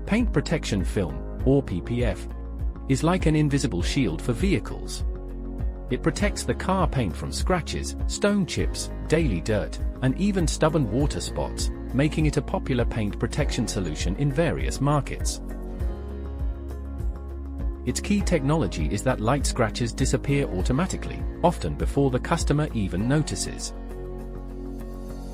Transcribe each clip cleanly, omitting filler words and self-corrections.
Paint protection film, or PPF, is like an invisible shield for vehicles. It protects the car paint from scratches, stone chips, daily dirt, and even stubborn water spots, making it a popular paint protection solution in various markets. Its key technology is that light scratches disappear automatically, often before the customer even notices.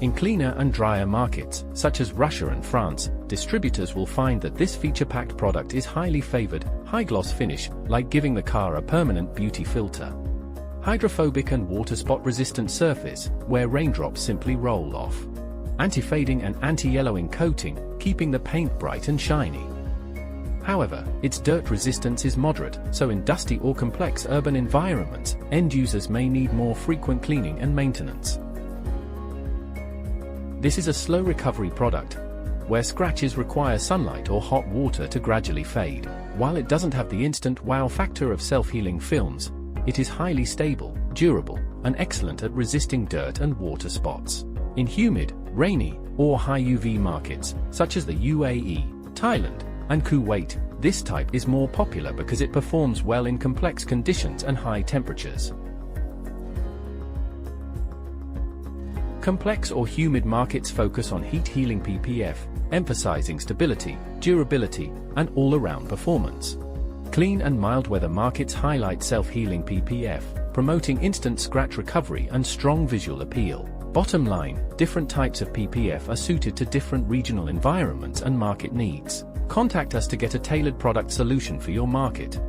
In cleaner and drier markets, such as Russia and France, distributors will find that this feature-packed product is highly favored, high-gloss finish, like giving the car a permanent beauty filter. Hydrophobic and water spot-resistant surface, where raindrops simply roll off. Anti-fading and anti-yellowing coating, keeping the paint bright and shiny. However, its dirt resistance is moderate, so in dusty or complex urban environments, end users may need more frequent cleaning and maintenance. This is a slow recovery product, where scratches require sunlight or hot water to gradually fade. While it doesn't have the instant wow factor of self-healing films, it is highly stable, durable, and excellent at resisting dirt and water spots. In humid, rainy, or high UV markets, such as the UAE, Thailand, and Kuwait, this type is more popular because it performs well in complex conditions and high temperatures. Complex or humid markets focus on heat-healing PPF, emphasizing stability, durability, and all-around performance. Clean and mild weather markets highlight self-healing PPF, promoting instant scratch recovery and strong visual appeal. Bottom line, different types of PPF are suited to different regional environments and market needs. Contact us to get a tailored product solution for your market.